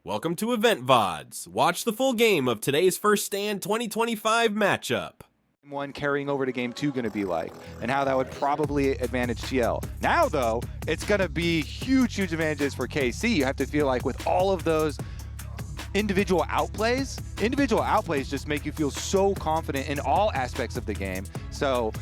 Welcome to Loleventvods. Watch the full game of today's First Stand 2025 matchup. One carrying over to game 2 going to be like, and how that would probably advantage TL. Now, though, it's going to be huge advantages for KC. You have to feel like with all of those individual outplays just make you feel so confident in all aspects of the game. So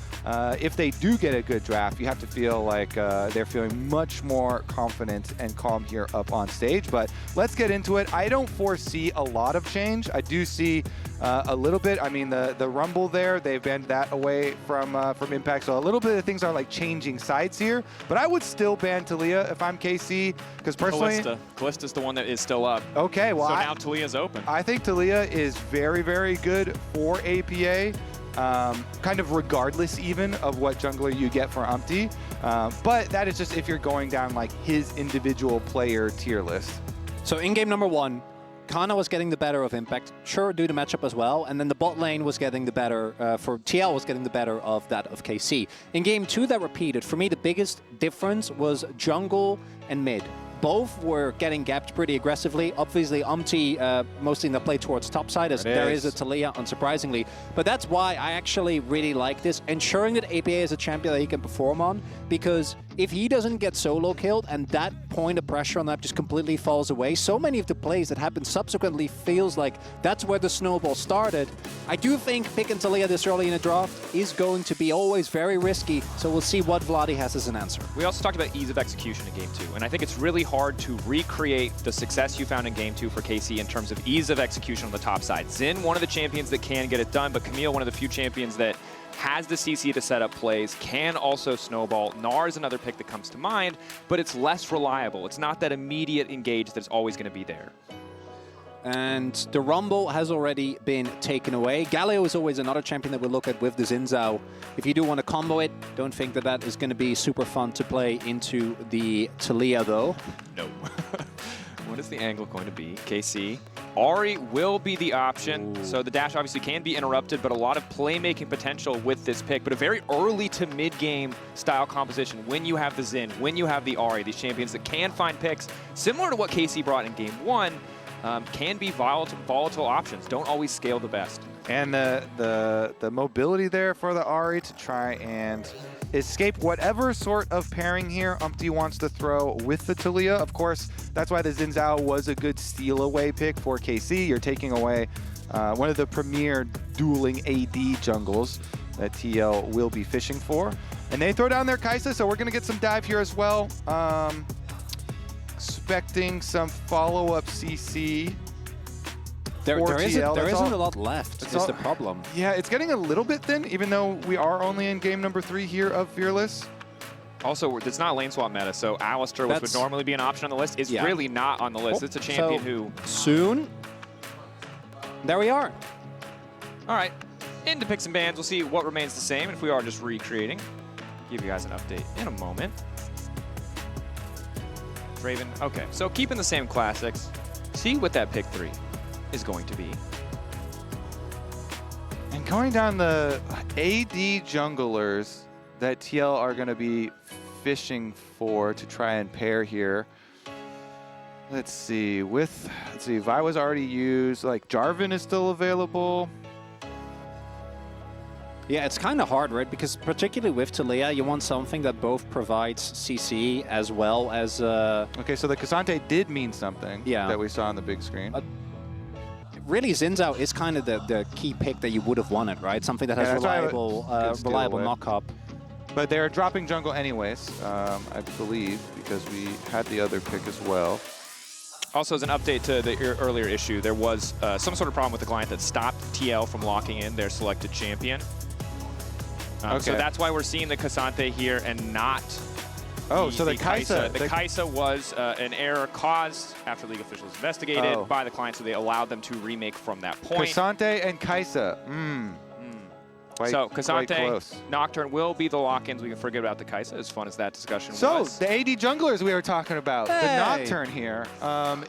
if they do get a good draft, you have to feel like they're feeling much more confident and calm here up on stage. But let's get into it. I don't foresee a lot of change. I do see a little bit. I mean, the Rumble there, they've been that away from Impact. So a little bit of things are like changing sides here. But I would still ban Taliyah if I'm KC, because personally, Kallista's the one that is still up. Okay, well, so now Taliyah's open. I think Taliyah is very, very good for APA. Kind of regardless even of what jungler you get for Umpty. But that is just if you're going down like his individual player tier list. So in game number 1, Kana was getting the better of Impact, sure, due to matchup as well, and then the bot lane was getting the better, for TL was getting the better of that of KC. In game 2 that repeated, for me the biggest difference was jungle and mid. Both were getting gapped pretty aggressively. Obviously, Umpty mostly in the play towards top side, as there is a Taliyah, unsurprisingly. But that's why I actually really like this, ensuring that APA is a champion that he can perform on, because if he doesn't get solo killed and that point of pressure on that just completely falls away, so many of the plays that happen subsequently feels like that's where the snowball started. I do think picking Taliyah this early in a draft is going to be always very risky, so we'll see what Vladi has as an answer. We also talked about ease of execution in game 2, and I think it's really hard to recreate the success you found in game 2 for KC in terms of ease of execution on the top side. Xin, one of the champions that can get it done, but Camille, one of the few champions that has the CC to set up plays, can also snowball. Gnar is another pick that comes to mind, but it's less reliable. It's not that immediate engage that's always going to be there. And the Rumble has already been taken away. Galio is always another champion that we'll look at with the Xin Zhao. If you do want to combo it, don't think that that is going to be super fun to play into the Taliyah, though. No. What is the angle going to be? KC. Ahri will be the option. Ooh. So the dash obviously can be interrupted, but a lot of playmaking potential with this pick. But a very early to mid-game style composition when you have the Xin, when you have the Ahri, these champions that can find picks, similar to what KC brought in game 1, can be volatile options. Don't always scale the best. And the mobility there for the Ahri to try and escape whatever sort of pairing here Umpty wants to throw with the Taliyah. Of course, that's why the Xin Zhao was a good steal away pick for KC. You're taking away one of the premier dueling AD jungles that TL will be fishing for. And they throw down their Kai'Sa, so we're going to get some dive here as well. Expecting some follow-up CC. There isn't a lot left, is the problem. Yeah, it's getting a little bit thin, even though we are only in game number 3 here of Fearless. Also, it's not lane swap meta, so Alistar, which would normally be an option on the list, is really not on the list. It's a champion who... Soon, there we are. All right, into picks and bans. We'll see what remains the same, and if we are just recreating. Give you guys an update in a moment. Draven, okay, so keeping the same classics. See what that pick 3 is going to be. And going down the AD junglers that TL are going to be fishing for to try and pair here. Let's see, Vi was already used, like Jarvan is still available. Yeah, it's kind of hard, right? Because particularly with Taliyah, you want something that both provides CC as well as... Okay, so the K'Sante did mean something that we saw on the big screen. Really, Xin Zhao is kind of the key pick that you would have wanted, right? Something that has reliable knock-up. But they're dropping jungle anyways, I believe, because we had the other pick as well. Also, as an update to the earlier issue, there was some sort of problem with the client that stopped TL from locking in their selected champion. So that's why we're seeing the K'Sante here and not so the Kai'Sa. The Kai'Sa was an error caused after league officials investigated by the client, so they allowed them to remake from that point. K'Sante and Kai'Sa. So K'Sante, Nocturne will be the lock-ins. We can forget about the Kai'Sa, as fun as that discussion was. So the AD junglers we were talking about, the Nocturne here,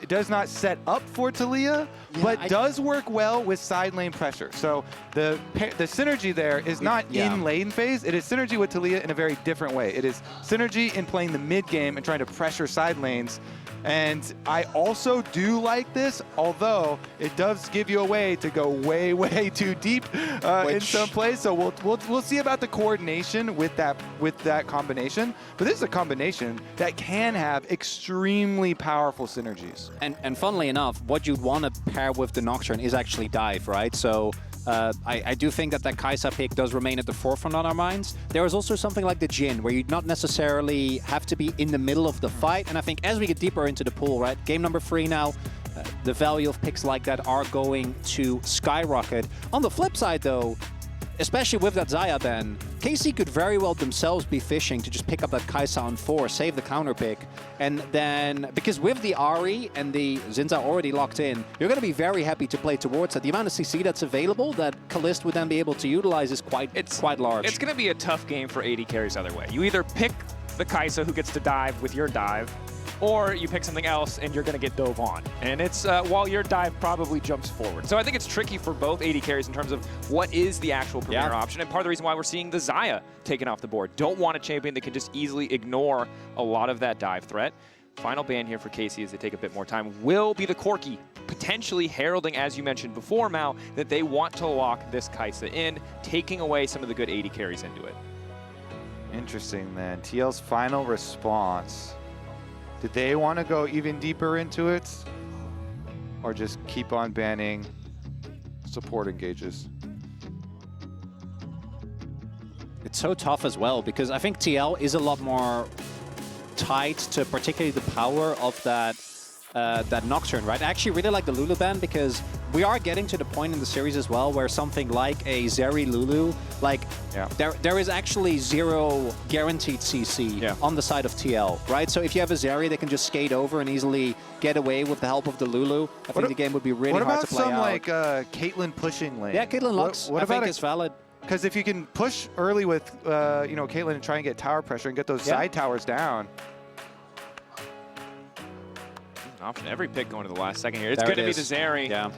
it does not set up for Taliyah, but does work well with side lane pressure. So the synergy there is not in lane phase. It is synergy with Taliyah in a very different way. It is synergy in playing the mid game and trying to pressure side lanes And I also do like this, although it does give you a way to go way, way too deep in some plays. So we'll see about the coordination with that combination. But this is a combination that can have extremely powerful synergies. And funnily enough, what you'd want to pair with the Nocturne is actually dive, right? So I do think that Kai'Sa pick does remain at the forefront on our minds. There is also something like the Jhin, where you'd not necessarily have to be in the middle of the fight. And I think as we get deeper into the pool, right, game number 3 now, the value of picks like that are going to skyrocket. On the flip side, though, especially with that Xayah ban, KC could very well themselves be fishing to just pick up that Kai'Sa on 4, save the counter pick, and then, because with the Ahri and the Zinza already locked in, you're going to be very happy to play towards that. The amount of CC that's available that Kalist would then be able to utilize is quite large. It's going to be a tough game for AD carries either way. You either pick the Kai'Sa who gets to dive with your dive, or you pick something else and you're going to get dove on. And it's while your dive probably jumps forward. So I think it's tricky for both AD carries in terms of what is the actual premier option. And part of the reason why we're seeing the Xayah taken off the board. Don't want a champion that can just easily ignore a lot of that dive threat. Final ban here for KC as they take a bit more time will be the Corki, potentially heralding, as you mentioned before, Mao, that they want to lock this Kai'Sa in, taking away some of the good AD carries into it. Interesting, then. TL's final response. Did they want to go even deeper into it? Or just keep on banning support engages? It's so tough as well, because I think TL is a lot more tied to particularly the power of that Nocturne, right? I actually really like the Lulu ban because we are getting to the point in the series as well where something like a Zeri Lulu, like there is actually 0 guaranteed CC on the side of TL, right? So if you have a Zeri that can just skate over and easily get away with the help of the Lulu, I think the game would be really hard to play out. What about some like Caitlyn pushing lane? Yeah, Caitlyn Lux, I think is valid. Because if you can push early with you know, Caitlyn and try and get tower pressure and get those side towers down. Option every pick going to the last second here. It's going to be the Zeri. Yeah.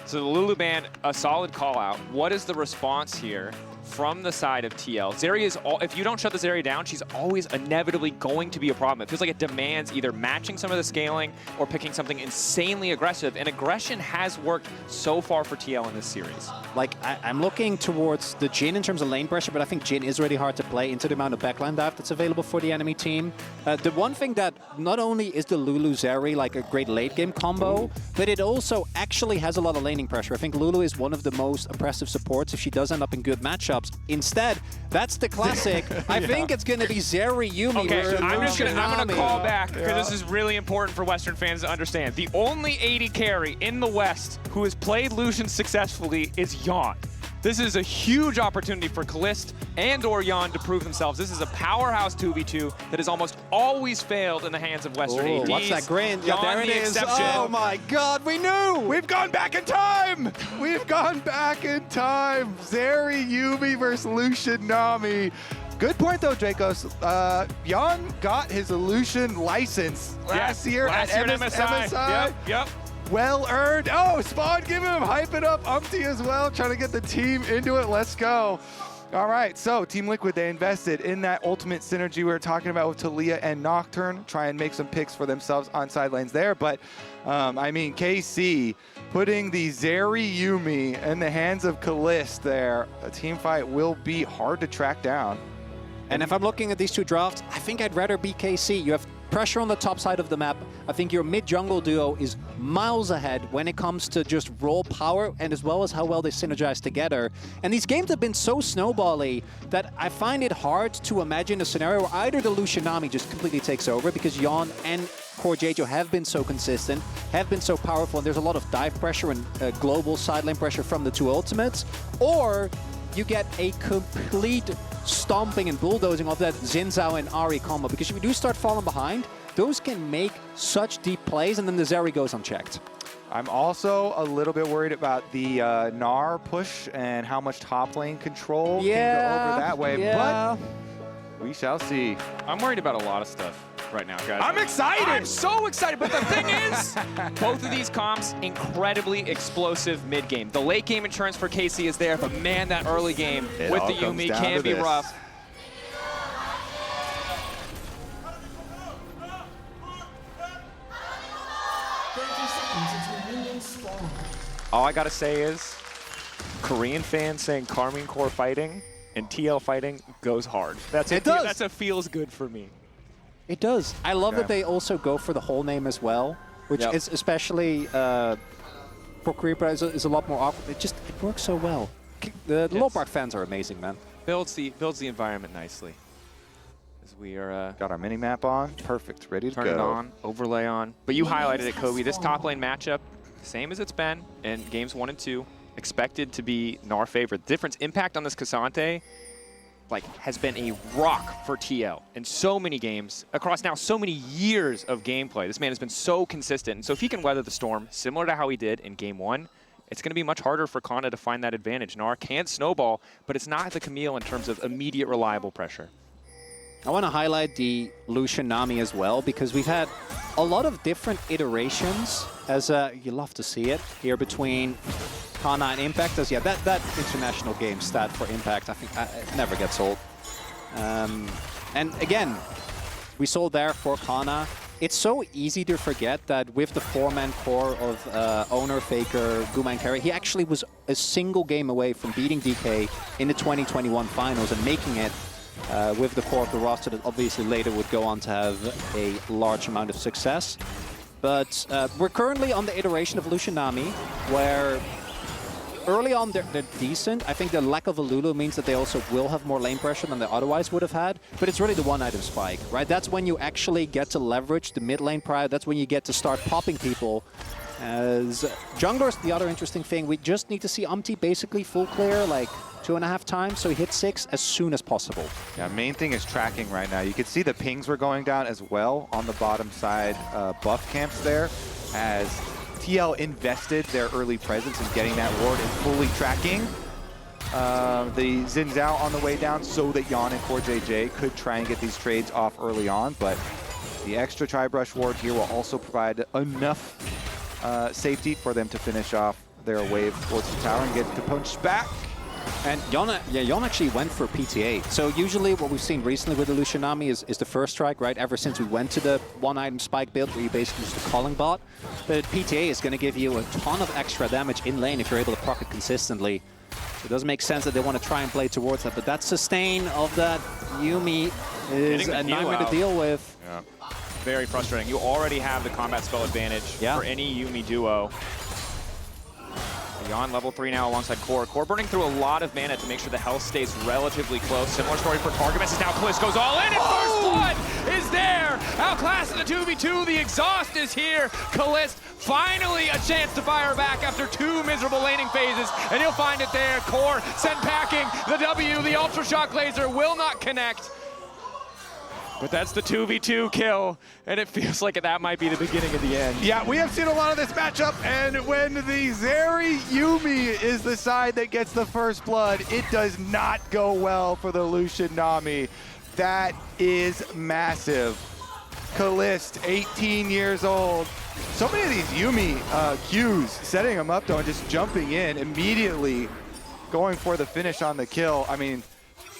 So the Lulu ban, a solid call out. What is the response here from the side of TL? Zeri is, if you don't shut the Zeri down, she's always inevitably going to be a problem. It feels like it demands either matching some of the scaling or picking something insanely aggressive. And aggression has worked so far for TL in this series. Like, I'm looking towards the Jhin in terms of lane pressure, but I think Jhin is really hard to play into the amount of backline dive that's available for the enemy team. The one thing that not only is the Lulu Zeri like a great late game combo, but it also actually has a lot of laning pressure. I think Lulu is one of the most oppressive supports if she does end up in good matchups. Instead, that's the classic. I think it's going to be Zeri Yuumi. Okay, I'm going to call back because this is really important for Western fans to understand. The only AD carry in the West who has played Lucian successfully is Yon. This is a huge opportunity for Kalist and or Yon to prove themselves. This is a powerhouse 2v2 that has almost always failed in the hands of Western ADs. What's that grin? Yon, there it is. Exception. Oh my God, we knew! We've gone back in time! We've gone back in time! Zeri Yuumi versus Lucian Nami. Good point though, Dracos. Yon got his Lucian license last year at MSI. Yep. Well earned. Oh, Spawn, give him, hype it up. Umpty as well, trying to get the team into it. Let's go. All right, so Team Liquid, they invested in that ultimate synergy we were talking about with Taliyah and Nocturne, try and make some picks for themselves on side lanes there. But, I mean, KC putting the Zeri Yuumi in the hands of Kalist there. A team fight will be hard to track down. And if I'm looking at these two drafts, I think I'd rather be KC. You have pressure on the top side of the map. I think your mid-jungle duo is miles ahead when it comes to just raw power and as well as how well they synergize together. And these games have been so snowbally that I find it hard to imagine a scenario where either the Lucian Nami just completely takes over because Yon and Core Jeju have been so consistent, have been so powerful, and there's a lot of dive pressure and global side lane pressure from the two ultimates, or you get a complete stomping and bulldozing of that Xin Zhao and Ahri combo, because if you do start falling behind, those can make such deep plays, and then the Zeri goes unchecked. I'm also a little bit worried about the Gnar push and how much top lane control can go over that way, but we shall see. I'm worried about a lot of stuff right now, guys. I'm excited! I'm so excited, but the thing is, both of these comps, incredibly explosive mid-game. The late game insurance for KC is there, but man, that early game with the Yuumi can be rough. All I gotta say is, Korean fans saying Karmine Corp fighting and TL fighting goes hard. That's a feels good for me. It does. I love that they also go for the whole name as well, which is especially for Korea is a lot more awkward. It works so well. The Lolpark fans are amazing, man. Builds the environment nicely. As we are got our mini map on, perfect, ready to turn go. it on, overlay on. But you highlighted it, Kobe. This top lane matchup, same as it's been in games 1 and 2, expected to be Gnar favorite. The difference, impact on this Cassante, has been a rock for TL in so many games across now so many years of gameplay. This man has been so consistent. And so if he can weather the storm, similar to how he did in game 1, it's going to be much harder for Kana to find that advantage. Gnar can snowball, but it's not the Camille in terms of immediate reliable pressure. I want to highlight the Lucian Nami as well, because we've had a lot of different iterations, as you love to see it, here between Kana and Impact. As that international game stat for Impact, I think it never gets old. And again, we saw there for Kana, it's so easy to forget that with the 4-man core of Owner, Faker, Guma, and Carry, he actually was a single game away from beating DK in the 2021 finals and making it with the core of the roster that obviously later would go on to have a large amount of success. But we're currently on the iteration of Lucian Nami, where early on they're decent. I think the lack of a Lulu means that they also will have more lane pressure than they otherwise would have had. But it's really the one-item spike, right? That's when you actually get to leverage the mid lane pride. That's when you get to start popping people. As junglers, the other interesting thing, we just need to see Umti basically full clear, 2.5 times, so he hits 6 as soon as possible. Yeah, main thing is tracking right now. You can see the pings were going down as well on the bottom side buff camps there, as TL invested their early presence in getting that ward and fully tracking the Xin Zhao on the way down so that Yon and Core JJ could try and get these trades off early on, but the extra Tri-Brush ward here will also provide enough safety for them to finish off their wave towards the tower and get the punch back. And Yon actually went for PTA. So usually what we've seen recently with the Lucian Nami is the first strike, right? Ever since we went to the one-item spike build where you basically use the calling bot. But PTA is going to give you a ton of extra damage in lane if you're able to proc it consistently. So it does make sense that they want to try and play towards that. But that sustain of that Yuumi is a nightmare to deal with. Yeah. Very frustrating. You already have the combat spell advantage for any Yuumi duo. Yon level 3 now alongside Core. Core burning through a lot of mana to make sure the health stays relatively close. Similar story for Targamas as now Kalisk goes all in, and First Blood is there! Outclassing the 2v2, the exhaust is here. Kalisk finally a chance to fire back after 2 miserable laning phases, and he'll find it there. Core sent packing the W, the Ultra Shock Laser will not connect. But that's the 2v2 kill, and it feels like that might be the beginning of the end. Yeah, we have seen a lot of this matchup, and when the Zeri Yuumi is the side that gets the first blood, it does not go well for the Lucian Nami. That is massive. Kalist, 18 years old. So many of these Yuumi Qs, setting them up though and just jumping in immediately, going for the finish on the kill. I mean,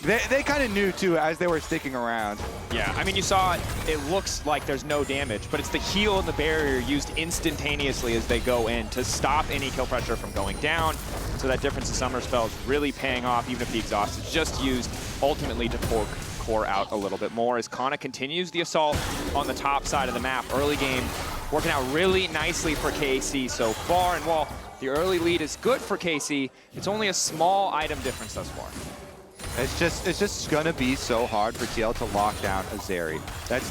they kind of knew, too, as they were sticking around. Yeah, I mean, you saw it looks like there's no damage, but it's the heal and the barrier used instantaneously as they go in to stop any kill pressure from going down. So that difference in summoner spell is really paying off, even if the exhaust is just used ultimately to poke Core out a little bit more as Kana continues the assault on the top side of the map. Early game working out really nicely for KC so far, and while the early lead is good for KC, it's only a small item difference thus far. It's just gonna be so hard for TL to lock down a Zeri.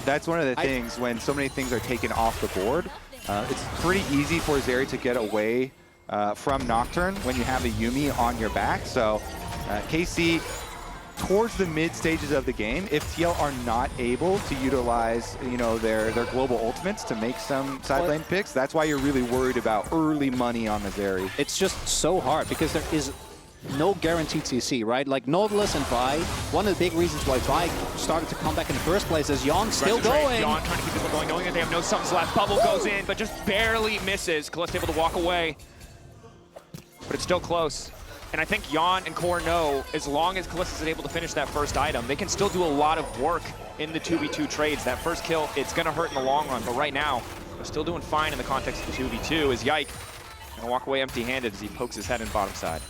That's one of the things when so many things are taken off the board. It's pretty easy for Zeri to get away from Nocturne when you have a Yuumi on your back. So KC, towards the mid stages of the game, if TL are not able to utilize their global ultimates to make some side lane picks, that's why you're really worried about early money on the Zeri. It's just so hard because there is no guaranteed CC, right? Like Nautilus and Vi, one of the big reasons why Vi started to come back in the first place is Yon still going. Yon trying to keep this one going, knowing that they have no summons left. Bubble goes in, but just barely misses. Kalist able to walk away, but it's still close. And I think Yon and Core know, as long as Kalista is able to finish that first item, they can still do a lot of work in the 2v2 trades. That first kill, it's going to hurt in the long run, but right now, they're still doing fine in the context of the 2v2 as Yike Gonna walk away empty-handed as he pokes his head in bottom side.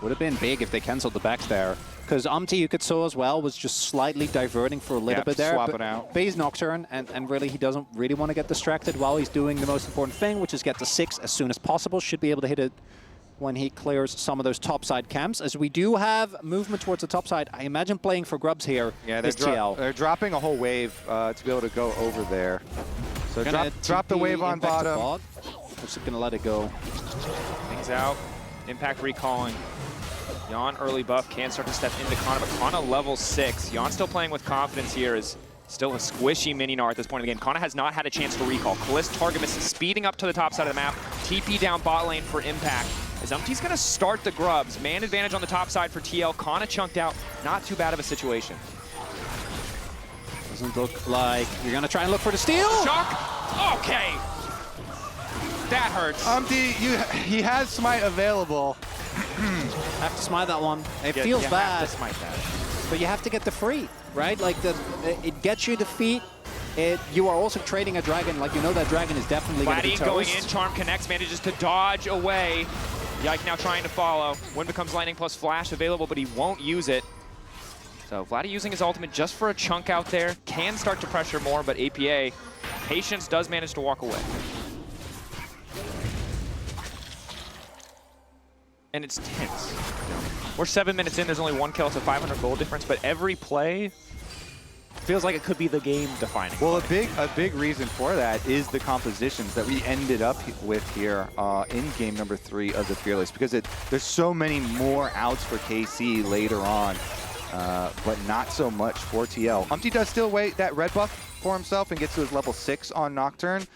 Would have been big if they cancelled the backs there. Because you could saw as well, was just slightly diverting for a little bit there. Swap it out. But he's Nocturne, and really he doesn't really want to get distracted while he's doing the most important thing, which is get to 6 as soon as possible. Should be able to hit it when he clears some of those topside camps. As we do have movement towards the topside, I imagine playing for grubs here is TL. They're dropping a whole wave to be able to go over there. So drop the wave on bottom. Just going to let it go. Things out. Impact recalling. Jan early buff can start to step into Kana, but Kana level 6. Jan still playing with confidence here is still a squishy mini-Gnar at this point in the game. Kana has not had a chance to recall. Kalist target miss speeding up to the top side of the map. TP down bot lane for Impact. As Umti's going to start the grubs. Man advantage on the top side for TL. Kana chunked out. Not too bad of a situation. Doesn't look like you're going to try and look for the steal. Shock. Okay. That hurts. He has smite available. Have to smite that one. It feels bad. Have to smite that. But you have to get the free, right? Like, it gets you defeat. You are also trading a dragon. Like, you know that dragon is definitely going to be toast. going in. Charm connects, manages to dodge away. Yike now trying to follow. Wind becomes lightning plus flash available, but he won't use it. So Vladdy using his ultimate just for a chunk out there. Can start to pressure more, but APA, Patience does manage to walk away. And it's tense. We're 7 minutes in, there's only 1 kill, it's a 500 gold difference, but every play feels like it could be the game defining. Well, a big reason for that is the compositions that we ended up with here in game number 3 of the Fearless, because there's so many more outs for KC later on, but not so much for TL. Does still wait that red buff for himself and gets to his level 6 on Nocturne,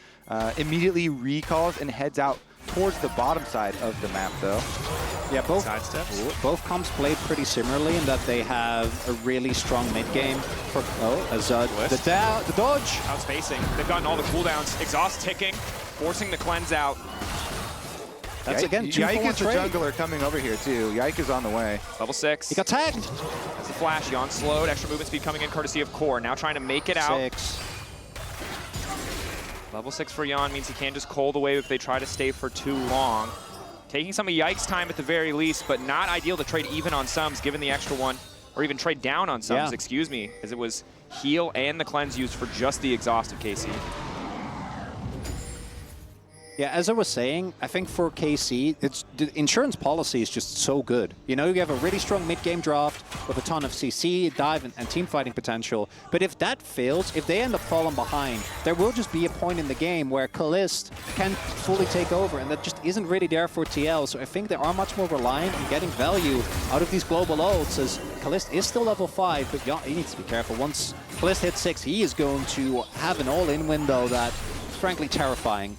immediately recalls and heads out towards the bottom side of the map, though. Yeah, both comps played pretty similarly in that they have a really strong mid game. The dodge. Outspacing. They've gotten all the cooldowns. Exhaust ticking, forcing the cleanse out. That's again 2 Yike is the trade. jungler coming over here too. Yike is on the way. Level 6. He got tagged. That's the flash. Jan slowed. Extra movement speed coming in courtesy of Core. Now trying to make it out. 6. Level 6 for Jan means he can't just cold away if they try to stay for too long. Taking some of Yike's time at the very least, but not ideal to trade even on Sums, given the extra one, or even trade down on Sums, excuse me, as it was heal and the cleanse used for just the exhaust of KC. Yeah, as I was saying, I think for KC, the insurance policy is just so good. You know, you have a really strong mid-game draft with a ton of CC, dive, and team fighting potential. But if that fails, if they end up falling behind, there will just be a point in the game where Kalist can fully take over, and that just isn't really there for TL. So I think they are much more reliant on getting value out of these global ults, as Kalist is still level 5, but yeah, he needs to be careful. Once Kalist hits 6, he is going to have an all-in window that is frankly terrifying.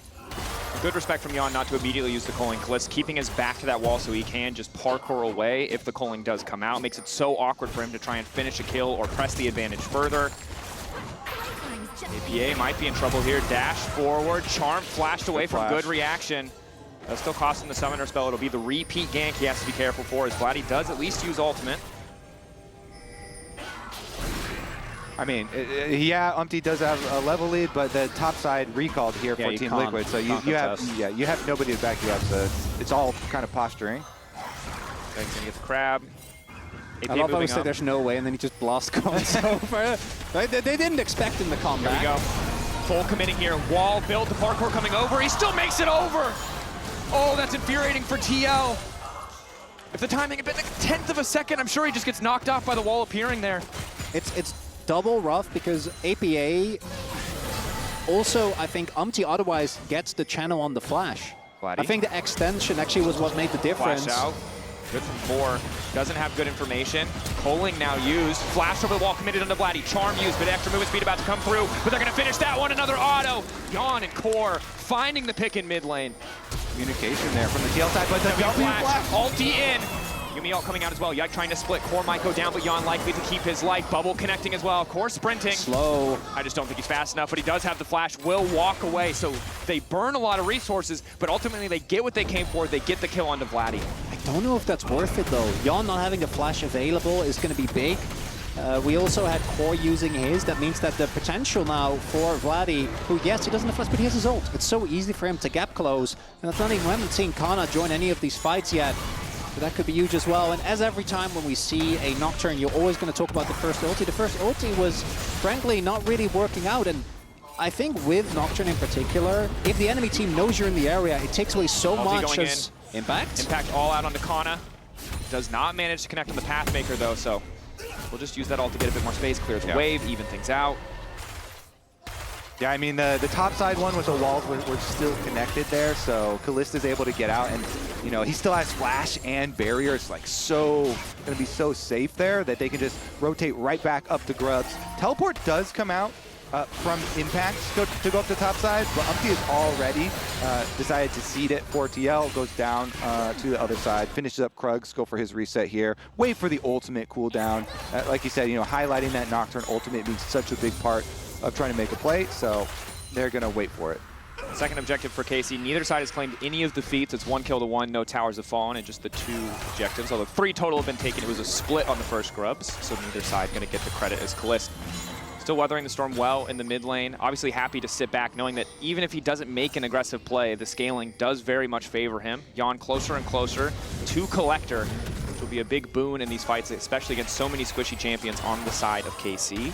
Good respect from Jan not to immediately use the culling. Kalist keeping his back to that wall so he can just parkour away if the culling does come out. Makes it so awkward for him to try and finish a kill or press the advantage further. APA might be in trouble here. Dash forward. Charm flashed away from good reaction. That'll still cost him the summoner spell. It'll be the repeat gank he has to be careful for, as Vladdy does at least use ultimate. I mean, yeah, Umti does have a level lead, but the top side recalled here for Team Liquid, so you have nobody to back you up, so it's all kind of posturing. Gonna get the crab. AP I love how we say up. there's no way, and then he just blast comes over. They didn't expect him to come back. Here we go. Full committing here. Wall build, the parkour coming over. He still makes it over. Oh, that's infuriating for TL. If the timing had been a 1/10 of a second, I'm sure he just gets knocked off by the wall appearing there. It's double rough because APA also, I think Umti otherwise gets the channel on the flash. Vladdy. I think the extension actually was what made the difference. Flash out. Good from 4. Doesn't have good information. Culling now used. Flash over the wall committed onto Vladdy. Charm used, but extra movement speed about to come through. But they're going to finish that one. Another auto. Jan and Core finding the pick in mid lane. Communication there from the TL side, but the W flash. Ulti in. Yumi ult coming out as well. Yike trying to split. Core might go down, but Jan likely to keep his life. Bubble connecting as well. Core sprinting. Slow. I just don't think he's fast enough, but he does have the flash. Will walk away, so they burn a lot of resources, but ultimately they get what they came for. They get the kill onto Vladdy. I don't know if that's worth it though. Jan not having a flash available is going to be big. We also had Core using his. That means that the potential now for Vladdy, who, yes, he doesn't have flash, but he has his ult. It's so easy for him to gap close. And that's not even, we haven't seen Kana join any of these fights yet. So that could be huge as well. And as every time when we see a Nocturne, you're always going to talk about the first ulti. The first ulti was, frankly, not really working out. And I think with Nocturne in particular, if the enemy team knows you're in the area, it takes away so much as impact. Impact all out onto Kana. Does not manage to connect on the Pathmaker, though, so we'll just use that ult to get a bit more space, clear the wave, even things out. Yeah, I mean, the top side one with the walls were still connected there, so Kallista's able to get out, and, you know, he still has flash and barrier. It's like going to be so safe there that they can just rotate right back up to Grubs. Teleport does come out from Impact to go up the top side, but Umpty has already decided to seed it for TL, goes down to the other side, finishes up Krugs, go for his reset here, wait for the ultimate cooldown. Like you said, you know, highlighting that Nocturne ultimate being such a big part of trying to make a play, so they're going to wait for it. Second objective for KC. Neither side has claimed any of the defeats. It's 1 kill to 1, no towers have fallen, and just the 2 objectives. Although 3 total have been taken. It was a split on the first Grubs, so neither side going to get the credit as Kallista. Still weathering the storm well in the mid lane. Obviously happy to sit back, knowing that even if he doesn't make an aggressive play, the scaling does very much favor him. Yon closer and closer to Collector, which will be a big boon in these fights, especially against so many squishy champions on the side of KC.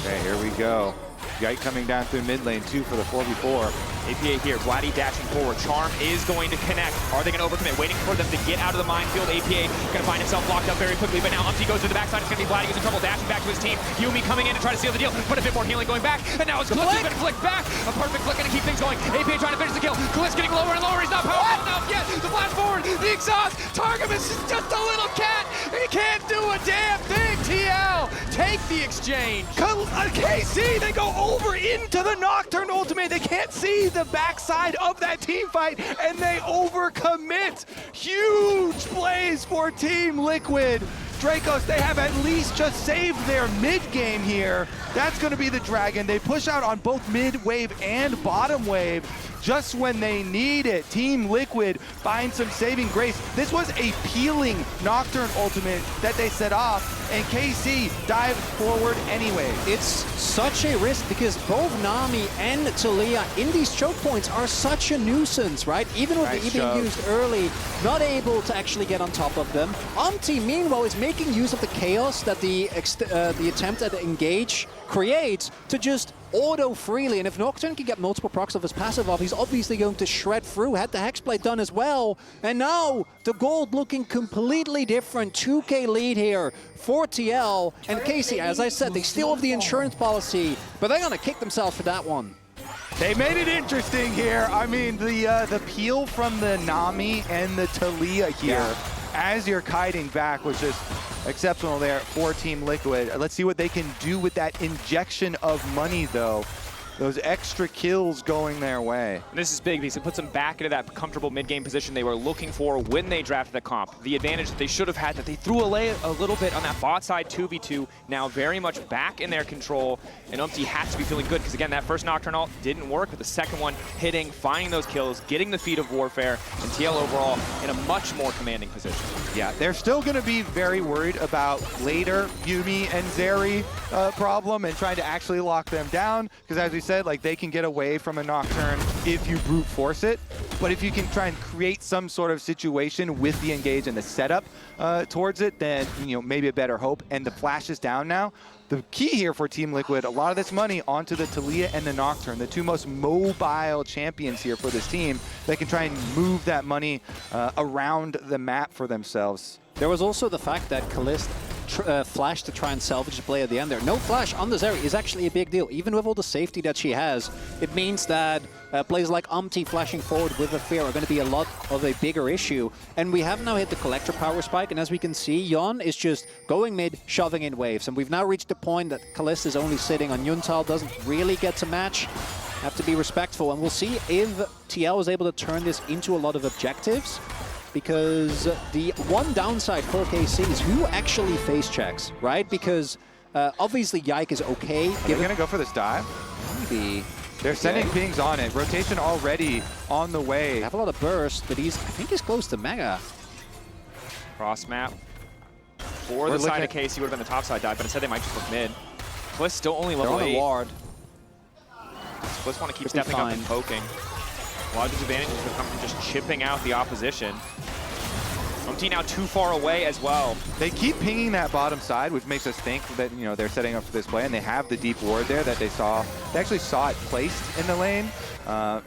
Okay, here we go. Yike coming down through mid lane, 2 for the 4v4. APA here, Vladdy dashing forward. Charm is going to connect. Are they going to overcommit? Waiting for them to get out of the minefield. APA going to find himself locked up very quickly, but now Umpty goes to the backside. It's going to be Vladdy who's in trouble, dashing back to his team. Yumi coming in to try to seal the deal, but a bit more healing going back, and now it's Kallista's going to flick back. A perfect flick going to keep things going. APA trying to finish the kill. Kallista's getting lower and lower. He's not powerful enough yet. The flash forward, the exhaust. Targamas is just a little cat. He can't do a damn thing. TL, take the exchange. KC, they go over into the Nocturne ultimate. They can't see the backside of that team fight, and they overcommit. Huge plays for Team Liquid. Dracos, they have at least just saved their mid game here. That's going to be the Dragon. They push out on both mid wave and bottom wave just when they need it. Team Liquid finds some saving grace. This was a peeling Nocturne ultimate that they set off, and KC dived forward anyway. It's such a risk because both Nami and Talia in these choke points are such a nuisance, right? Even with the being used early, not able to actually get on top of them. Umpty, meanwhile, is making use of the chaos that the attempt at engage creates to just auto freely, and if Nocturne can get multiple procs of his passive off, he's obviously going to shred through. Had the Hexblade done as well, and now the gold looking completely different. 2K lead here for TL, and KC, as I said, they still have the insurance policy, but they're gonna kick themselves for that one. They made it interesting here. I mean, the peel from the Nami and the Talia here as you're kiting back was just exceptional there for Team Liquid. Let's see what they can do with that injection of money, though. Those extra kills going their way. And this is big because it puts them back into that comfortable mid-game position they were looking for when they drafted the comp. The advantage that they should have had, that they threw away a little bit on that bot side 2v2, now very much back in their control, and Umpty has to be feeling good because, again, that first Nocturne ult didn't work, but the second one hitting, finding those kills, getting the feat of warfare, and TL overall in a much more commanding position. Yeah, they're still going to be very worried about later Yumi and Zeri problem and trying to actually lock them down, because as we said, like, they can get away from a Nocturne if you brute force it, but if you can try and create some sort of situation with the engage and the setup towards it, then, you know, maybe a better hope. And the flash is down now. The key here for Team Liquid, a lot of this money onto the Talia and the Nocturne, the 2 most mobile champions here for this team. They can try and move that money around the map for themselves. There was also the fact that Kallista flashed to try and salvage the play at the end there. No flash on the Zeri is actually a big deal. Even with all the safety that she has, it means that players like Umpty flashing forward with a fear are going to be a lot of a bigger issue. And we have now hit the Collector power spike, and as we can see, Yon is just going mid, shoving in waves. And we've now reached the point that Kallista is only sitting on Yuntal, doesn't really get to match. Have to be respectful, and we'll see if TL is able to turn this into a lot of objectives. Because the one downside for KC is who actually face checks, right? Because obviously Yike is okay. Are they gonna go for this dive? Maybe. They're sending pings on it. Rotation already on the way. They have a lot of burst, but I think he's close to Mega. Cross map. for the side of KC would have been the top side dive, but instead they might just look mid. Bliss still only level 8. They're on a ward. Bliss want to keep stepping up and poking. A lot of these advantages would come from just chipping out the opposition. Umti now too far away as well. They keep pinging that bottom side, which makes us think that, you know, they're setting up for this play, and they have the deep ward there that they saw. They actually saw it placed in the lane.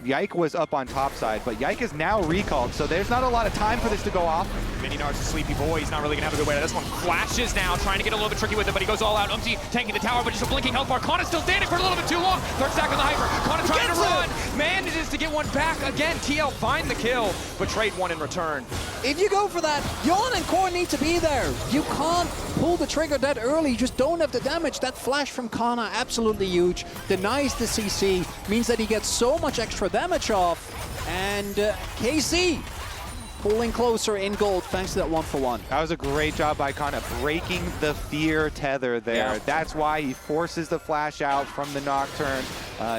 Yike was up on top side, but Yike is now recalled, so there's not a lot of time for this to go off. Mininar's a sleepy boy. He's not really going to have a good way. This one flashes now, trying to get a little bit tricky with it, but he goes all out. Umti tanking the tower, but just a blinking health bar. Kana's still standing for a little bit too long. Third stack on the Hyper. Kana trying to run. Manages to get one back again. TL find the kill, but trade one in return. If you go for that, Yon and Core need to be there. You can't pull the trigger that early. You just don't have the damage. That flash from Kana, absolutely huge. Denies the CC, means that he gets so much extra damage off. And KC pulling closer in gold thanks to that 1-for-1. That was a great job by Kana, breaking the fear tether there. Yeah. That's why he forces the flash out from the Nocturne,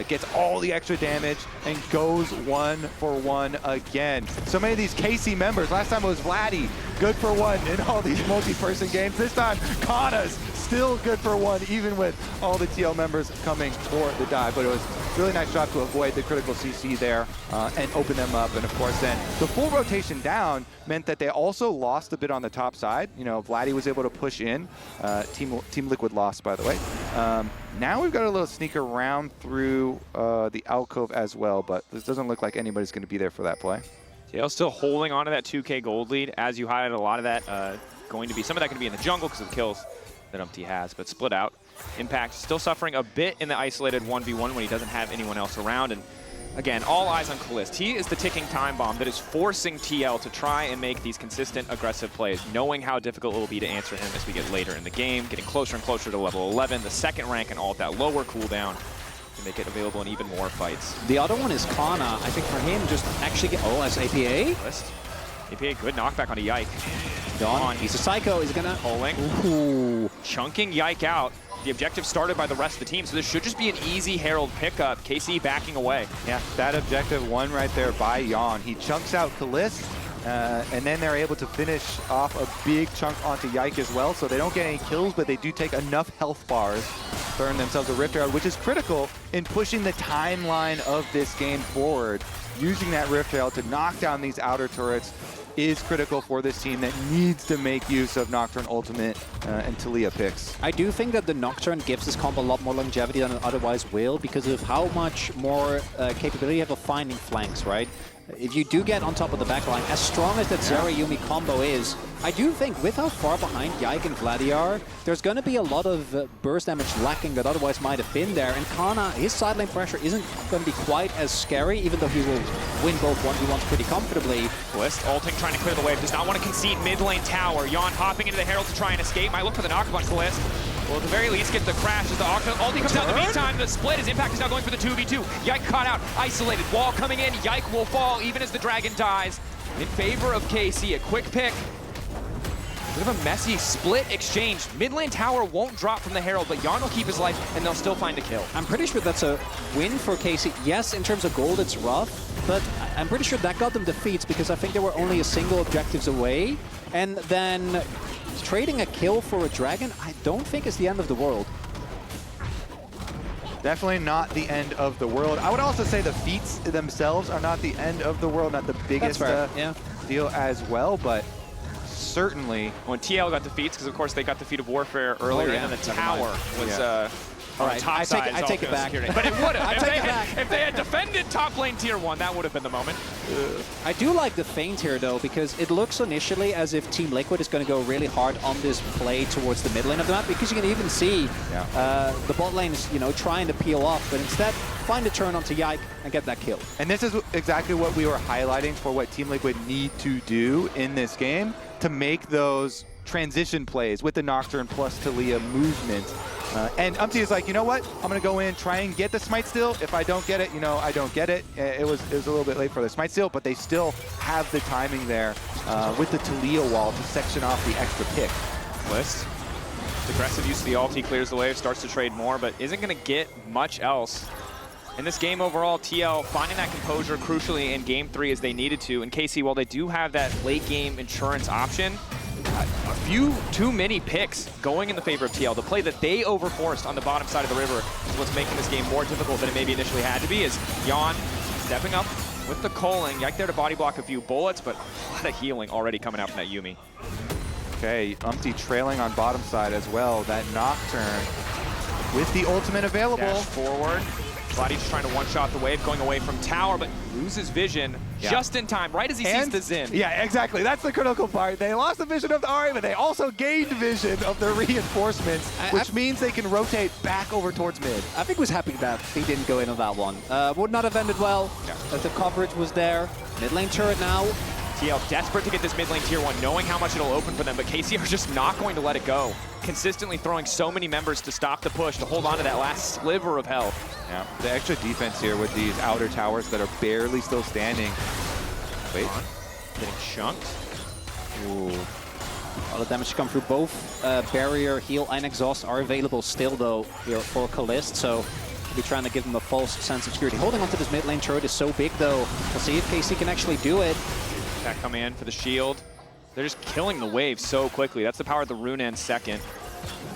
gets all the extra damage, and goes 1-for-1 again. So many of these KC members, last time it was Vladdy, good for 1 in all these multi-person games. This time, Kana's still good for 1, even with all the TL members coming for the dive. But it was a really nice job to avoid the critical CC there and open them up. And of course, then the full rotation down meant that they also lost a bit on the top side. You know, Vladdy was able to push in. Team Liquid lost, by the way. Now we've got a little sneak around through the alcove as well, but this doesn't look like anybody's going to be there for that play. TL still holding on to that 2K gold lead. As you highlighted, a lot of that going to be, some of that going to be in the jungle because of the kills that Umti has, but split out. Impact still suffering a bit in the isolated 1v1 when he doesn't have anyone else around. And again, all eyes on Kalist. He is the ticking time bomb that is forcing TL to try and make these consistent, aggressive plays, knowing how difficult it will be to answer him as we get later in the game, getting closer and closer to level 11, the second rank, and all of that lower cooldown to make it available in even more fights. The other one is Kana. I think for him, just actually get... Oh, as APA? APA, good knockback onto Yike. Dawn, he's a psycho. He's gonna... Pulling. Ooh. Chunking Yike out. The objective started by the rest of the team, so this should just be an easy Herald pickup. KC backing away. Yeah, that objective won right there by Yon. He chunks out Kalist, and then they're able to finish off a big chunk onto Yike as well, so they don't get any kills, but they do take enough health bars to earn themselves a Rift Herald, which is critical in pushing the timeline of this game forward. Using that Rift Herald to knock down these outer turrets is critical for this team that needs to make use of Nocturne Ultimate and Taliyah picks. I do think that the Nocturne gives this comp a lot more longevity than it otherwise will because of how much more capability you have of finding flanks, right? If you do get on top of the backline, as strong as that Zeri Yuumi combo is, I do think with how far behind Yike and Vladdy are, there's going to be a lot of burst damage lacking that otherwise might have been there. And Kana, his side lane pressure isn't going to be quite as scary, even though he will win both 1v1s pretty comfortably. Bliss ulting, trying to clear the wave, does not want to concede mid lane tower. Yon hopping into the Herald to try and escape. Might look for the knock punch, Bliss. Well, at the very least, get the crash as the ulti comes out in the meantime. The split, his Impact is now going for the 2v2. Yike caught out, isolated, wall coming in. Yike will fall even as the dragon dies. In favor of KC, a quick pick. Bit of a messy split exchange. Mid lane tower won't drop from the Herald, but Yon will keep his life, and they'll still find a kill. I'm pretty sure that's a win for KC. Yes, in terms of gold, it's rough, but I'm pretty sure that got them defeats because I think they were only a single objectives away. And then trading a kill for a dragon, I don't think is the end of the world. Definitely not the end of the world. I would also say the feats themselves are not the end of the world, not the biggest deal as well, but certainly. When TL got defeats, because of course they got the feat of warfare earlier, and then the tower was all right, top side. I take it back. But it would have. If they had defended top lane tier 1, that would have been the moment. I do like the feint here, though, because it looks initially as if Team Liquid is going to go really hard on this play towards the mid lane of the map, because you can even see the bot lane is, you know, trying to peel off, but instead find a turn onto Yike and get that kill. And this is exactly what we were highlighting for what Team Liquid need to do in this game to make those transition plays with the Nocturne plus Taliyah movement. And Umti is like, you know what? I'm going to go in, try and get the Smite Steal. If I don't get it, you know, I don't get it. It was a little bit late for the Smite Steal, but they still have the timing there with the Taliyah wall to section off the extra pick. Bliss. Aggressive use of the ult, he clears the wave, starts to trade more, but isn't going to get much else. In this game overall, TL finding that composure crucially in Game 3 as they needed to. And KC, while they do have that late game insurance option, a few too many picks going in the favor of TL. The play that they overforced on the bottom side of the river is what's making this game more difficult than it maybe initially had to be, is Jan stepping up with the culling. Yike there to body block a few bullets, but a lot of healing already coming out from that Yuumi. Okay, Umpty trailing on bottom side as well. That Nocturne with the ultimate available. Dash forward. Vladdy just trying to one-shot the wave, going away from tower, but loses vision just in time, right as he sees the Xin. Yeah, exactly. That's the critical part. They lost the vision of the Ahri, but they also gained vision of the reinforcements, which means they can rotate back over towards mid. I think was happy that he didn't go in on that one. Would not have ended well, as the coverage was there. Mid lane turret now. TL desperate to get this mid lane tier 1, knowing how much it'll open for them, but KC are just not going to let it go. Consistently throwing so many members to stop the push, to hold on to that last sliver of health. Yeah, the extra defense here with these outer towers that are barely still standing. Wait. Getting chunked. Ooh. A lot of damage to come through. Both barrier, heal, and exhaust are available still, though, here for Kalist, so be trying to give them a false sense of security. Holding onto this mid lane turret is so big, though. We'll see if KC can actually do it. Attack come in for the shield. They're just killing the wave so quickly. That's the power of the Runan second.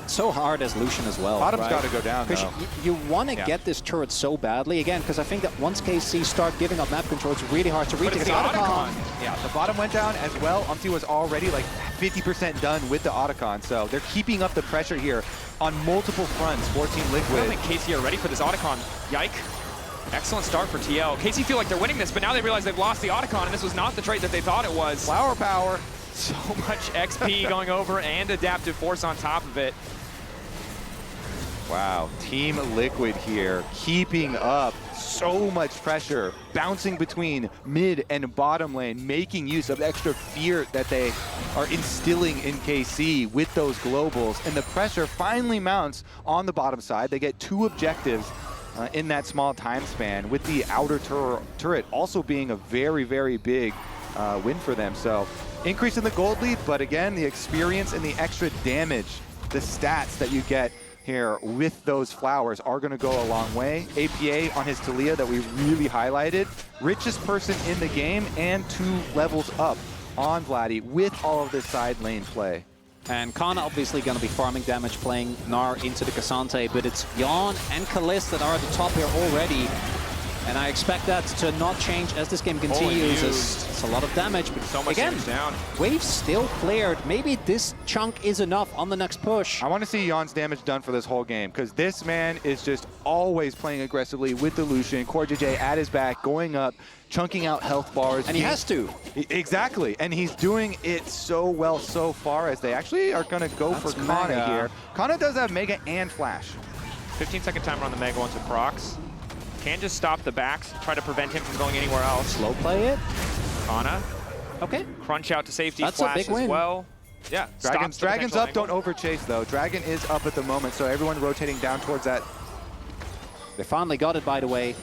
So hard as Lucian as well. Bottom's right? got to go down, though. You want to get this turret so badly, again, because I think that once KC start giving up map control, it's really hard to read. But it's the Otacon. Yeah, the bottom went down as well. Umpty was already like 50% done with the Otacon, so they're keeping up the pressure here on multiple fronts for Team Liquid. I don't think KC are ready for this Otacon. Yike. Excellent start for TL. KC feel like they're winning this, but now they realize they've lost the Otacon, and this was not the trade that they thought it was. Flower power. So much XP going over and adaptive force on top of it. Wow, Team Liquid here, keeping up so much pressure, bouncing between mid and bottom lane, making use of extra fear that they are instilling in KC with those globals, and the pressure finally mounts on the bottom side. They get 2 objectives in that small time span, with the outer turret also being a very, very big win for them. So increase in the gold lead, but again, the experience and the extra damage, the stats that you get here with those flowers are going to go a long way. APA on his Talia that we really highlighted. Richest person in the game and 2 levels up on Vladdy with all of this side lane play. And Kana obviously going to be farming damage, playing Gnar into the Cassante, but it's Jan and Kalist that are at the top here already. And I expect that to not change as this game continues. It's a lot of damage, but so much again, damage down. Wave's still cleared. Maybe this chunk is enough on the next push. I want to see Jan's damage done for this whole game, because this man is just always playing aggressively with the Lucian. Core JJ at his back, going up, chunking out health bars. And he has to. Exactly, and he's doing it so well so far, as they actually are going to go for Kana here. Kana does have Mega and Flash. 15-second timer on the Mega once it procs. Can just stop the backs, try to prevent him from going anywhere else. Slow play it. Kana. Okay. Crunch out to safety. That's Flash a big win. as well. Yeah. Dragon's up, don't overchase though. Dragon is up at the moment, so everyone rotating down towards that. They finally got it, by the way.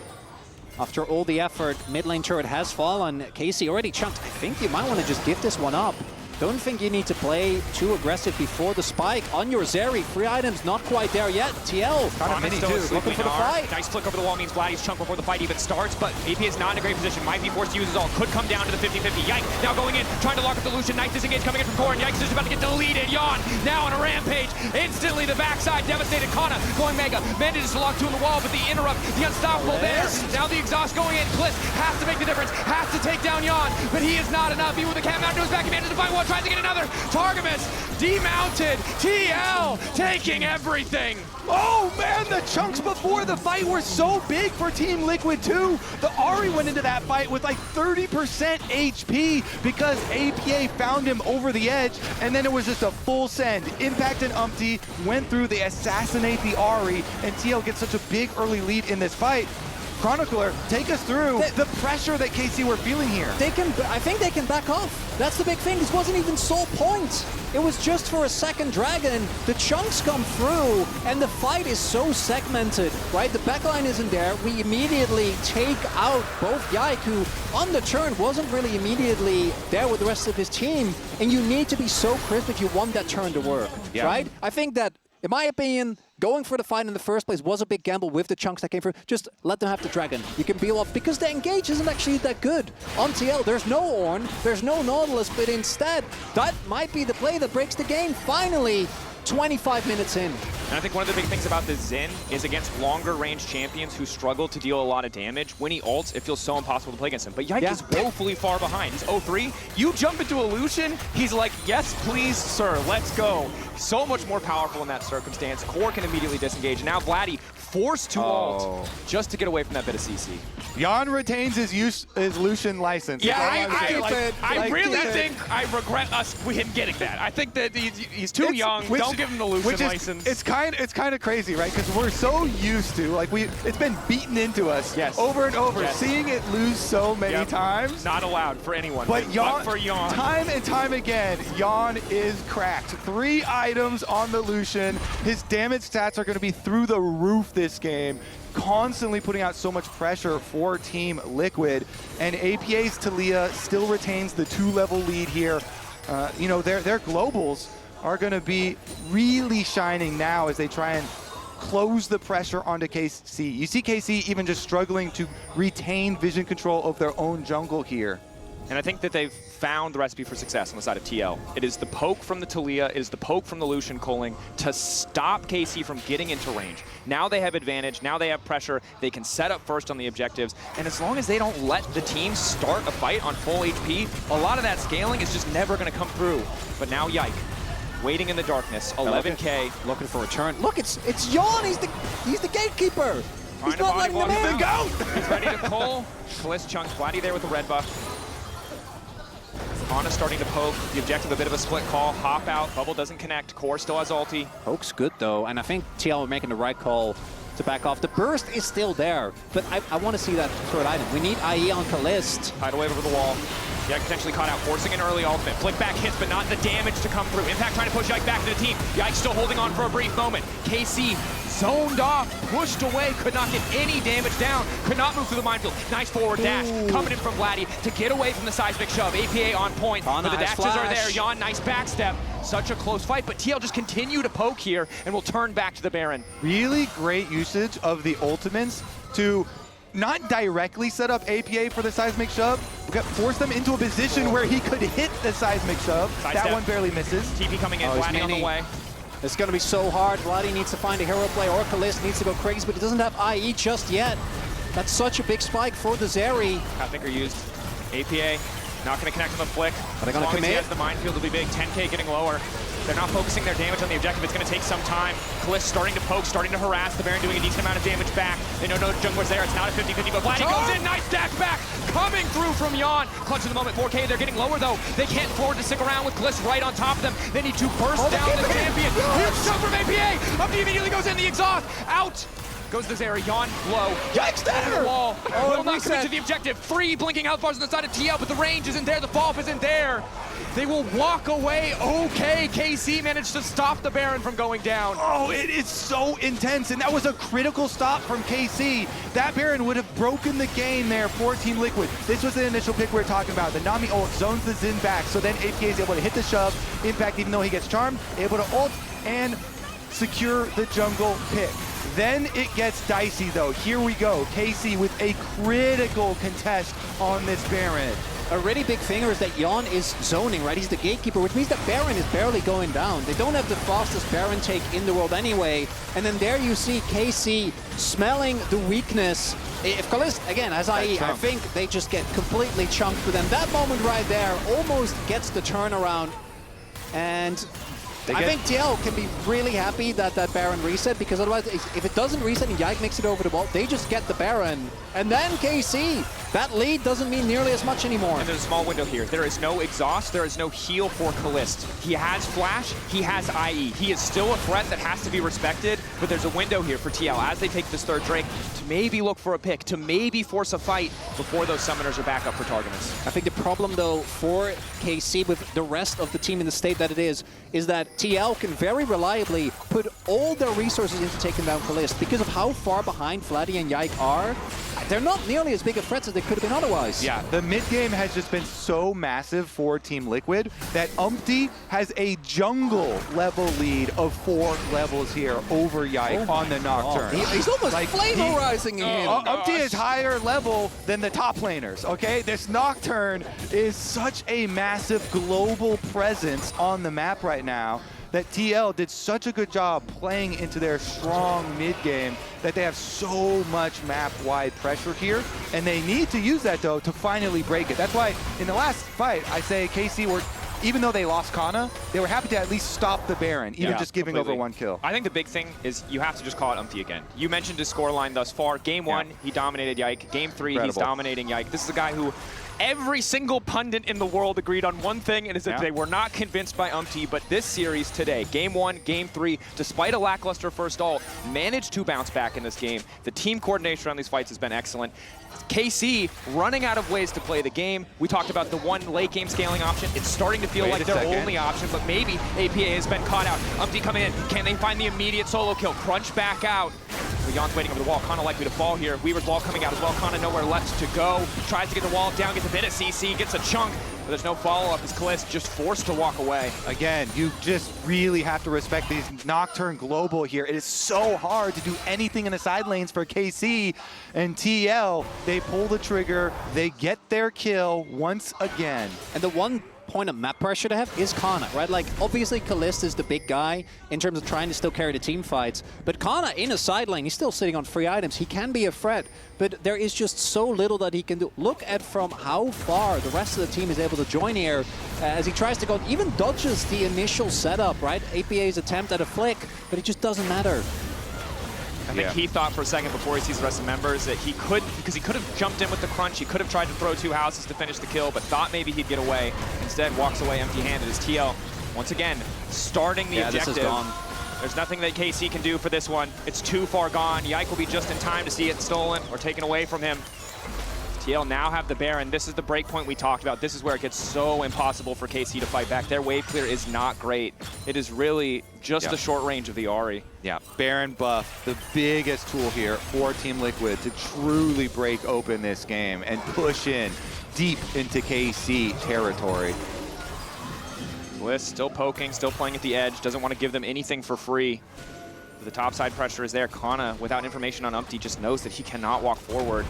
After all the effort, mid lane turret has fallen. KC already chunked. I think you might want to just give this one up. Don't think you need to play too aggressive before the spike. On your Zeri, 3 items not quite there yet. TL, Kind of mini too. looking for the fight. Nice flick over the wall means Vladdy's chunk before the fight even starts, but AP is not in a great position. Might be forced to use his ult. Could come down to the 50-50. Yike now going in, trying to lock up the Lucian. Nice disengage coming in from Core, and Yike's just about to get deleted. Yawn now on a rampage. Instantly the backside devastated. Kana going Mega. Manages to lock 2 on the wall, but the interrupt, the unstoppable there. Now the exhaust going in. Bliss has to make the difference. Has to take down Yawn, but he is not enough. Even with the cat mount to his back, he manages to find one. Tries to get another. Targamas demounted. TL taking everything. Oh man, the chunks before the fight were so big for Team Liquid too. The Ahri went into that fight with like 30% HP because APA found him over the edge, and then it was just a full send. Impact and Umpty went through, they assassinate the Ahri, and TL gets such a big early lead in this fight. Chronicler, take us through the pressure that KC were feeling here. I think they can back off. That's the big thing. This wasn't even sole point. It was just for a second dragon. The chunks come through, and the fight is so segmented, right? The backline isn't there. We immediately take out both Yike, who on the turn wasn't really immediately there with the rest of his team, and you need to be so crisp if you want that turn to work, right? I think that in my opinion, going for the fight in the first place was a big gamble with the chunks that came through. Just let them have the dragon. You can peel off, because the engage isn't actually that good. On TL, there's no Ornn, there's no Nautilus, but instead, that might be the play that breaks the game. Finally, 25 minutes in. And I think one of the big things about this Xin is against longer range champions who struggle to deal a lot of damage. When he ults, it feels so impossible to play against him. But Yike is woefully far behind. He's 0-3. You jump into Illusion, he's like, yes, please, sir, let's go. So much more powerful in that circumstance. Core can immediately disengage. And now Vladdy forced to ult just to get away from that bit of CC. Jan retains his Lucian license. Yeah, I really think I regret him getting that. I think that he's too young. Don't give him the Lucian license. It's kind of crazy, right? Because we're so used to, like, it's been beaten into us over and over, seeing it lose so many times. Not allowed for anyone. But for Jan, time and time again, Jan is cracked. 3 items on the Lucian. His damage stats are going to be through the roof this game, constantly putting out so much pressure for Team Liquid. And APA's Talia still retains the 2-level lead here. You know, their globals are going to be really shining now as they try and close the pressure onto KC. You see KC even just struggling to retain vision control of their own jungle here. And I think that they've found the recipe for success on the side of TL. It is the poke from the Talia, it is the poke from the Lucian culling to stop KC from getting into range. Now they have advantage, now they have pressure, they can set up first on the objectives, and as long as they don't let the team start a fight on full HP, a lot of that scaling is just never going to come through. But now Yike, waiting in the darkness, 11K. Looking for a turn. Look, it's Jan, he's the gatekeeper. He's not letting them in. He's ready to pull. Kalist chunks Vladdy there with the red buff. Ana starting to poke, the objective a bit of a split call, hop out, bubble doesn't connect, Core still has ulti. Poke's good though, and I think TL are making the right call to back off. The burst is still there, but I want to see that third item. We need IE on Kalist. Tidal wave over the wall. Yike potentially caught out, forcing an early ultimate. Flick back hits, but not the damage to come through. Impact trying to push Yike back to the team. Yike still holding on for a brief moment. KC zoned off, pushed away, could not get any damage down, could not move through the minefield. Nice forward dash coming in from Vladdy to get away from the seismic shove. APA on point, but the dashes are there. Jan, nice backstep. Such a close fight, but TL just continue to poke here and will turn back to the Baron. Really great usage of the ultimates to not directly set up APA for the seismic shove, but force them into a position where he could hit the seismic shove. That one barely misses. TP coming in, Vladdy on the way. It's going to be so hard. Vladdy needs to find a hero play, or Kalist needs to go crazy, but he doesn't have IE just yet. That's such a big spike for the Zeri. Half-finger used. APA not going to connect on the flick. Are they going to commit? As long as he has the minefield, will be big. 10K getting lower. They're not focusing their damage on the objective. It's going to take some time. Kalist starting to poke, starting to harass. The Baron doing a decent amount of damage back. They know no jungler's there. It's not a 50-50, but Vladdy goes in. Nice dash back. Coming through from Jan. Clutch in the moment. 4K. They're getting lower, though. They can't afford to stick around with Kalist right on top of them. They need to burst down the champion. Huge shot from APA. Up immediately goes in the exhaust. Out. Goes the Zeri, Jan low. Yikes there! Wall. Will not commit to the objective. 3 blinking health bars on the side of TL, but the range isn't there. The follow-up isn't there. They will walk away. Okay, KC managed to stop the Baron from going down. Oh, it is so intense, and that was a critical stop from KC. That Baron would have broken the game there for Team Liquid. This was the initial pick we were talking about. The Nami ult zones the Xin back, so then APA is able to hit the shove. Impact, even though he gets charmed, able to ult and secure the jungle pick. Then it gets dicey, though. Here we go. KC with a critical contest on this Baron. A really big thing is that Jan is zoning, right? He's the gatekeeper, which means that Baron is barely going down. They don't have the fastest Baron take in the world anyway. And then there you see KC smelling the weakness. If Kalist, again, has IE, I think they just get completely chunked. But then that moment right there almost gets the turnaround. And I think TL can be really happy that that Baron reset, because otherwise, if it doesn't reset and Yike makes it over the wall, they just get the Baron. And then KC, that lead doesn't mean nearly as much anymore. And there's a small window here. There is no exhaust, there is no heal for Kalist. He has flash, he has IE. He is still a threat that has to be respected, but there's a window here for TL as they take this third Drake to maybe look for a pick, to maybe force a fight before those summoners are back up for Targamas. I think the problem, though, for KC with the rest of the team in the state that it is that TL can very reliably put all their resources into taking down Kalist. Because of how far behind Vladdy and Yike are, they're not nearly as big of threats as they could have been otherwise. Yeah, the mid game has just been so massive for Team Liquid that Umpty has a jungle level lead of 4 levels here over Yike on the Nocturne. He's almost flamorizing him. Umpty is higher level than the top laners, okay? This Nocturne is such a massive global presence on the map right now that TL did such a good job playing into their strong mid game that they have so much map-wide pressure here, and they need to use that, though, to finally break it. That's why in the last fight, I say KC were, even though they lost Kana, they were happy to at least stop the Baron, even just giving over 1 kill. I think the big thing is you have to just call it Umpty again. You mentioned his scoreline thus far. Game 1, he dominated Yike. Game 3, he's dominating Yike. This is a guy who every single pundit in the world agreed on one thing, and is that they were not convinced by Umpty, but this series today, Game 1, Game 3, despite a lackluster first ult, managed to bounce back in this game. The team coordination on these fights has been excellent. KC running out of ways to play the game. We talked about the one late game scaling option. It's starting to feel like their only option, but maybe APA has been caught out. Umpty coming in. Can they find the immediate solo kill? Crunch back out. Yon's waiting over the wall. Kana likely to fall here. Weaver's wall coming out as well. Kana nowhere left to go. Tries to get the wall down, gets a bit of CC, gets a chunk, but there's no follow-up as Kalist just forced to walk away. Again, you just really have to respect these Nocturne Global here. It is so hard to do anything in the side lanes for KC and TL. They pull the trigger, they get their kill once again. And the one point of map pressure to have is Kana, right? Like, obviously Kalist is the big guy in terms of trying to still carry the team fights, but Kana in a side lane, he's still sitting on 3 items. He can be a threat, but there is just so little that he can do. Look at from how far the rest of the team is able to join here as he tries to go, even dodges the initial setup, right? APA's attempt at a flick, but it just doesn't matter. I think he thought for a second before he sees the rest of the members that he could, because he could have jumped in with the crunch, he could have tried to throw 2 houses to finish the kill, but thought maybe he'd get away. Instead, walks away empty-handed as TL, once again, starting the objective. This is gone. There's nothing that KC can do for this one. It's too far gone. Yike will be just in time to see it stolen or taken away from him. TL now have the Baron. This is the break point we talked about. This is where it gets so impossible for KC to fight back. Their wave clear is not great. It is really just the short range of the Ahri. Yeah, Baron buff, the biggest tool here for Team Liquid to truly break open this game and push in deep into KC territory. Bliss still poking, still playing at the edge, doesn't want to give them anything for free. The topside pressure is there. Kana, without information on Umpty, just knows that he cannot walk forward.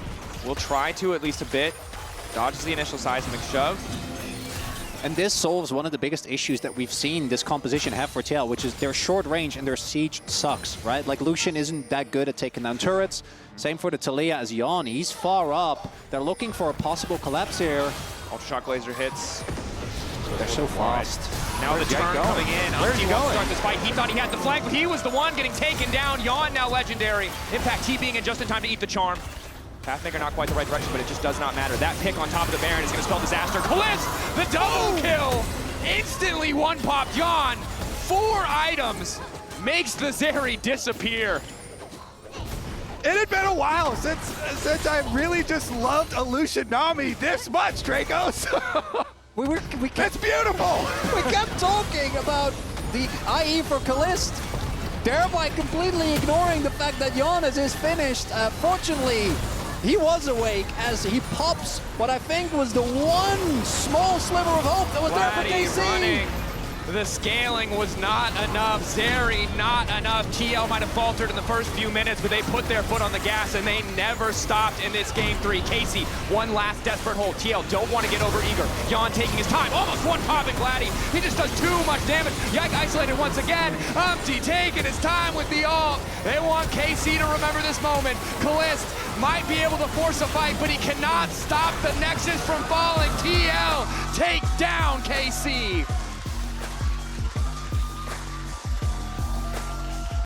Will try to at least a bit. Dodges the initial seismic shove. And this solves one of the biggest issues that we've seen this composition have for TL, which is their short range and their siege sucks, right? Like, Lucian isn't that good at taking down turrets. Same for the Taliyah as Yon. He's far up. They're looking for a possible collapse here. Ultra shock laser hits. They're so fast. Now the turn coming in. Umpty wants to start this fight. He thought he had the flank, but he was the one getting taken down. Yon now legendary. Impact, he being in just in time to eat the charm. Pathmaker not quite the right direction, but it just does not matter. That pick on top of the Baron is going to spell disaster. Kalist, the double kill! Instantly one-popped Yon. 4 items. Makes the Zeri disappear. It had been a while since I really just loved a Lucian Nami this much, Dracos. It's beautiful! We kept talking about the IE for Kalist, thereby completely ignoring the fact that Jonas is finished. Fortunately, he was awake as he pops what I think was the one small sliver of hope that was there for KC. Running. The scaling was not enough. Zeri, not enough. TL might have faltered in the first few minutes, but they put their foot on the gas and they never stopped in this game 3. KC, one last desperate hold. TL don't want to get over eager. Yon taking his time. Almost one-popping Gladdy. He just does too much damage. Yike isolated once again. Umpty taking his time with the ult. They want KC to remember this moment. Kalist might be able to force a fight, but he cannot stop the Nexus from falling. TL take down KC.